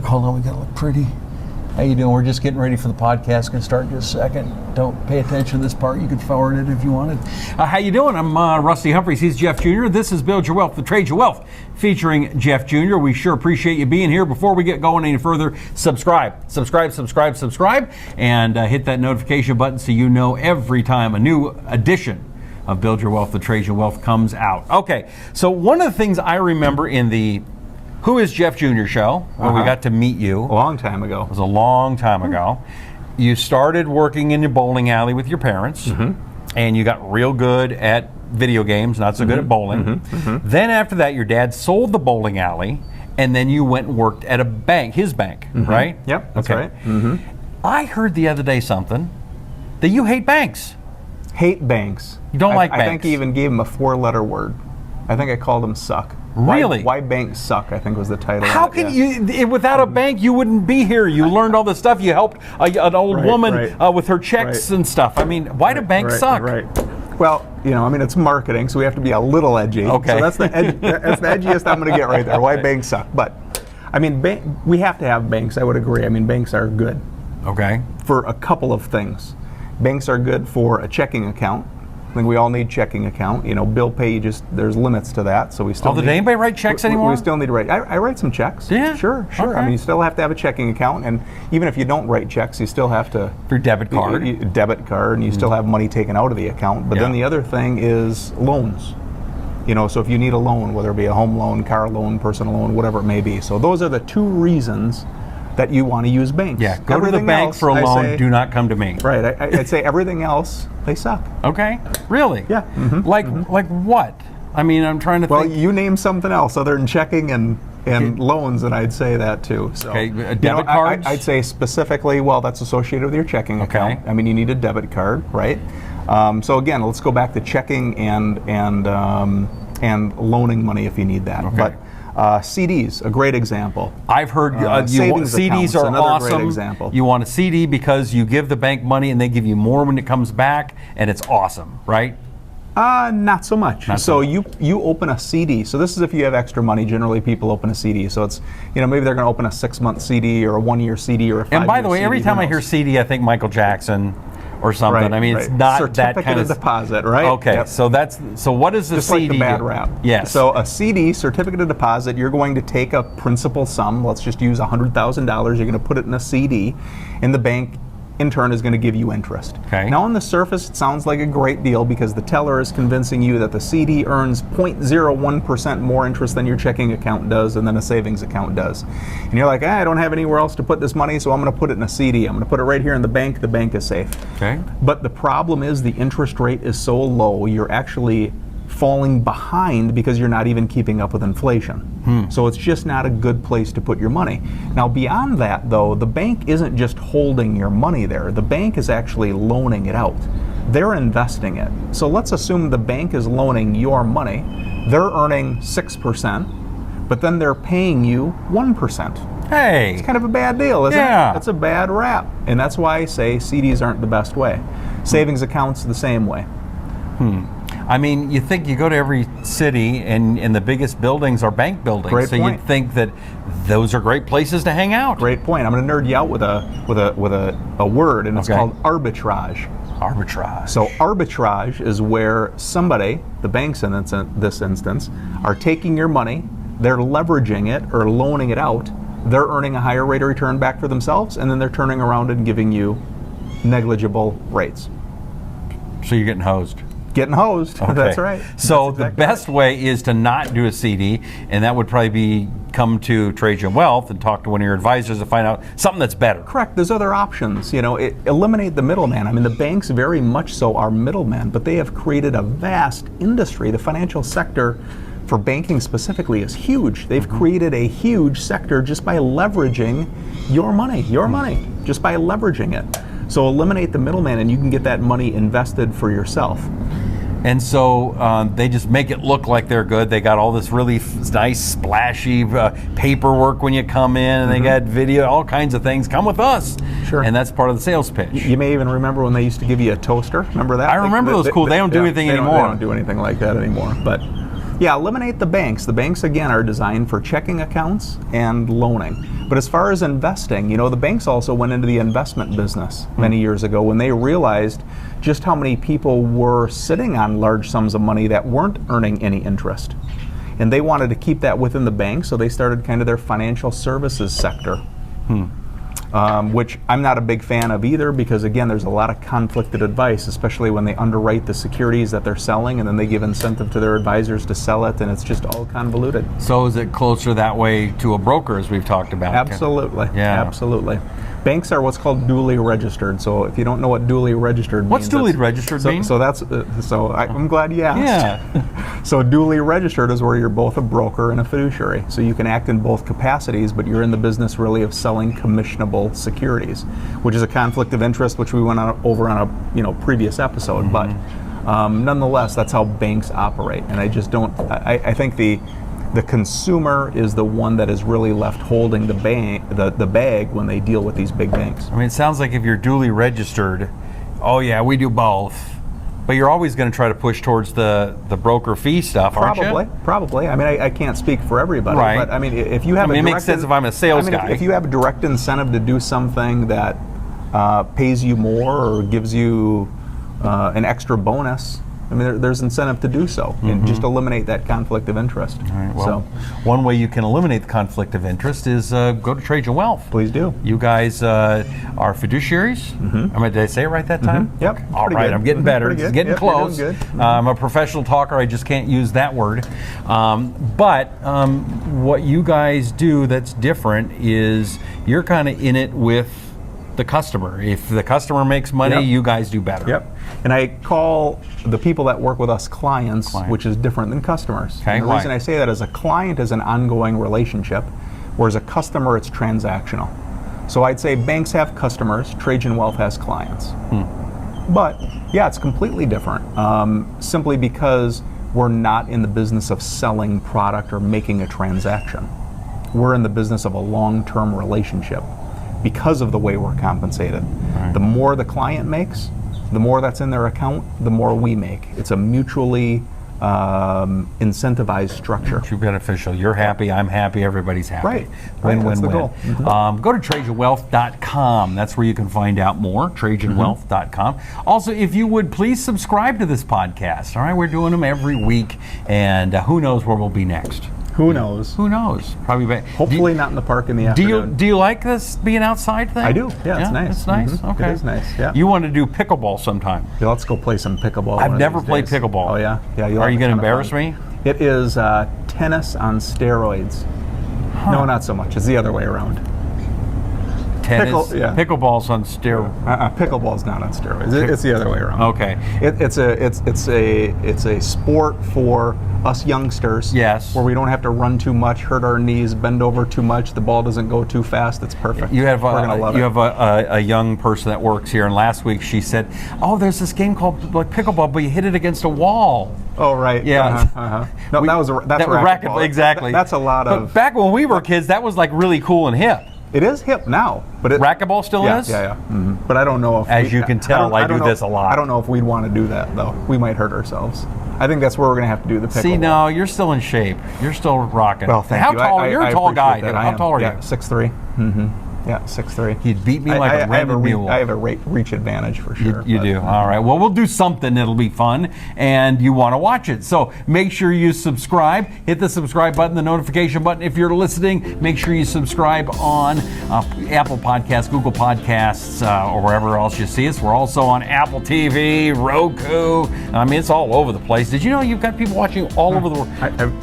hold on, we gotta look pretty. How you doing? We're just getting ready for the podcast. Gonna start in just a second. Don't pay attention to this part. You could forward it if you wanted. How you doing? I'm Rusty Humphries. He's Jeff Jr. This is Build Your Wealth, the Trajan Wealth, featuring Jeff Jr. We sure appreciate you being here. Before we get going any further, subscribe, and hit that notification button so you know every time a new edition of Build Your Wealth, the Trajan Wealth comes out. Okay, so one of the things I remember in the Who is Jeff Jr. show, where we got to meet you. A long time ago. It was a long time ago. You started working in your bowling alley with your parents, and you got real good at video games, not so good at bowling. Then after that, your dad sold the bowling alley, and then you went and worked at a bank, his bank, right? Yep, that's right. I heard the other day something that you hate banks. Hate banks. You don't like banks. I think he even gave him a 4-letter word. I think I called him suck. Really? Why banks suck, I think was the title. How can you, without a bank, you wouldn't be here. You learned all this stuff. You helped an old woman with her checks and stuff. I mean, why do banks suck? Well, it's marketing, so we have to be a little edgy. Okay. So that's the edgiest I'm going to get right there. Why banks suck. But, we have to have banks, I would agree. Banks are good. Okay. For a couple of things. Banks are good for a checking account. I think we all need checking account. Bill pay, there's limits to that, so we still did anybody write checks anymore? We still need to write. I write some checks. Yeah? Sure. Okay. You still have to have a checking account, and even if you don't write checks, you still have to... For your debit card. And you still have money taken out of the account. But then the other thing is loans. So if you need a loan, whether it be a home loan, car loan, personal loan, whatever it may be. So those are the two reasons that you want to use banks. Yeah, go to the bank for a loan, do not come to me. Right, I'd say everything else, they suck. Okay, really? Yeah. Like what? I'm trying to think. Well, you name something else other than checking and loans, and I'd say that too. So, okay, debit cards? I'd say specifically, that's associated with your checking account. You need a debit card, right? So again, let's go back to checking and loaning money if you need that. Okay. But CDs, a great example. I've heard CDs are awesome. Great example. You want a CD because you give the bank money and they give you more when it comes back, and it's awesome, right? Not so much. You open a CD. So this is if you have extra money. Generally, people open a CD. So it's maybe they're going to open a 6-month CD or a 1-year CD or a 5-year CD. And by the way, every time I hear CD, I think Michael Jackson or something. It's not that kind of deposit, right? Okay, yep. So what is the just CD? Just like the bad rap. Yes. So a CD, certificate of deposit, you're going to take a principal sum. Let's just use $100,000. You're going to put it in a CD, and the bank, in turn, is going to give you interest. Okay. Now, on the surface, it sounds like a great deal because the teller is convincing you that the CD earns 0.01% more interest than your checking account does and than a savings account does. And you're like, I don't have anywhere else to put this money, so I'm going to put it in a CD. I'm going to put it right here in the bank. The bank is safe. Okay. But the problem is the interest rate is so low, you're actually falling behind because you're not even keeping up with inflation. So it's just not a good place to put your money. Now beyond that though, the bank isn't just holding your money there. The bank is actually loaning it out. They're investing it. So let's assume the bank is loaning your money. They're earning 6%, but then they're paying you 1%. Hey! It's kind of a bad deal, isn't it? That's a bad rap. And that's why I say CDs aren't the best way. Savings accounts the same way. You think you go to every city and the biggest buildings are bank buildings. Great so point. You'd think that those are great places to hang out. Great point. I'm going to nerd you out with a word, and it's called arbitrage. Arbitrage. So arbitrage is where somebody, the banks in this instance, are taking your money, they're leveraging it or loaning it out, they're earning a higher rate of return back for themselves, and then they're turning around and giving you negligible rates. So you're getting hosed. Getting hosed. Okay. That's right. So the best way is to not do a CD, and that would probably be come to Trajan Wealth and talk to one of your advisors to find out something that's better. Correct. There's other options. Eliminate the middleman. The banks very much so are middlemen, but they have created a vast industry. The financial sector for banking specifically is huge. They've created a huge sector just by leveraging your money, just by leveraging it. So eliminate the middleman and you can get that money invested for yourself. And so they just make it look like they're good. They got all this really nice, splashy paperwork when you come in, and they got video, all kinds of things. Come with us. Sure. And that's part of the sales pitch. You may even remember when they used to give you a toaster. Remember that? I remember those cool. They don't do anything anymore. They don't do anything like that anymore. But Yeah, eliminate the banks. The banks, again, are designed for checking accounts and loaning. But as far as investing, the banks also went into the investment business many years ago when they realized just how many people were sitting on large sums of money that weren't earning any interest. And they wanted to keep that within the bank, so they started kind of their financial services sector. Which I'm not a big fan of either, because again, there's a lot of conflicted advice, especially when they underwrite the securities that they're selling and then they give incentive to their advisors to sell it, and it's just all convoluted. So is it closer that way to a broker, as we've talked about? Absolutely. Yeah. Absolutely. Banks are what's called duly registered. So if you don't know what duly registered means, What's duly registered mean? So I'm glad you asked. Yeah. So duly registered is where you're both a broker and a fiduciary. So you can act in both capacities, but you're in the business really of selling commissionable securities, which is a conflict of interest, which we went over on a previous episode. But nonetheless, that's how banks operate. And I just don't. I think the consumer is the one that is really left holding the bag when they deal with these big banks. I mean, it sounds like if you're duly registered, oh yeah, we do both. But you're always going to try to push towards the broker fee stuff, aren't you? Probably. I mean, I can't speak for everybody, right. But I mean, if you have it makes sense if I'm a sales guy. If you have a direct incentive to do something that pays you more or gives you an extra bonus, I mean, there's incentive to do so, and just eliminate that conflict of interest. All right, well, one way you can eliminate the conflict of interest is go to Trajan Wealth. Please do. You guys are fiduciaries. I mean, did I say it right that time? Yep. All right, good. I'm getting better. Pretty It's good. getting Yep, close. you're doing good. I'm a professional talker. I just can't use that word. But what you guys do that's different is you're kind of in it with the customer. If the customer makes money, you guys do better. Yep. And I call the people that work with us clients, which is different than customers. Okay, and the reason I say that is a client is an ongoing relationship, whereas a customer, it's transactional. So I'd say banks have customers, Trajan Wealth has clients. But yeah, it's completely different, simply because we're not in the business of selling product or making a transaction. We're in the business of a long-term relationship because of the way we're compensated. Right. The more the client makes, the more that's in their account, the more we make. It's a mutually incentivized structure. True beneficial. You're happy, I'm happy, everybody's happy. Right. Win, That's win, the win. goal. Go to TrajanWealth.com. That's where you can find out more, TrajanWealth.com. Also, if you would please subscribe to this podcast. All right, we're doing them every week, and who knows where we'll be next. Who knows? Who knows? Probably back. Hopefully not in the park in the afternoon. Do you like this being outside thing? I do. Yeah, it's nice. It's nice. Okay. It is nice. Yeah. You want to do pickleball sometime? Yeah, let's go play some pickleball. I've never played pickleball. Oh yeah. Yeah. Are you going to embarrass me? It is tennis on steroids. No, not so much. It's the other way around. Tennis, pickleball's on steroids. Pickleball's not on steroids. It's the other way around. Okay. It's a sport for us youngsters. Yes. Where we don't have to run too much, hurt our knees, bend over too much. The ball doesn't go too fast. It's perfect. You have We're gonna love a young person that works here, and last week she said, "Oh, there's this game called like pickleball, but you hit it against a wall." Oh right. Yeah. No, that's racquetball. Exactly. That's a lot of. But back when we were kids, that was like really cool and hip. It is hip now, but racquetball still is. Yeah. But I don't know if. As you can tell, I do this a lot. I don't know if we'd want to do that though. We might hurt ourselves. I think that's where we're going to have to do the pickleball. See, no, you're still in shape. You're still rocking. Well, thank you. How tall? You're a tall guy. How tall are you? 6'3". Yeah, 6'3". He'd beat me like a rented mule. I have a reach advantage for sure. You do. All right. Well, we'll do something that'll be fun, and you want to watch it. So make sure you subscribe. Hit the subscribe button, the notification button. If you're listening, make sure you subscribe on Apple Podcasts, Google Podcasts, or wherever else you see us. We're also on Apple TV, Roku. I mean, it's all over the place. Did you know you've got people watching all over the world?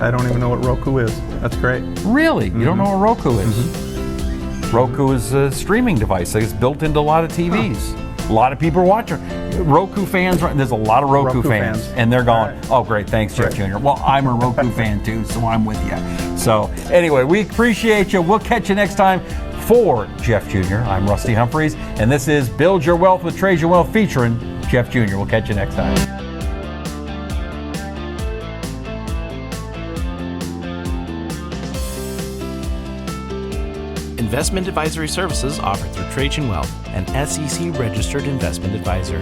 I don't even know what Roku is. That's great. Really? You don't know what Roku is? Roku is a streaming device. It's built into a lot of TVs. A lot of people are watching. Roku fans, there's a lot of Roku fans. And they're going, oh, great, thanks, Jeff Jr. Well, I'm a Roku fan too, so I'm with you. So anyway, we appreciate you. We'll catch you next time. For Jeff Jr., I'm Rusty Humphries, and this is Build Your Wealth with Trajan Wealth featuring Jeff Jr. We'll catch you next time. Investment advisory services offered through Trajan Wealth, an SEC-registered investment advisor.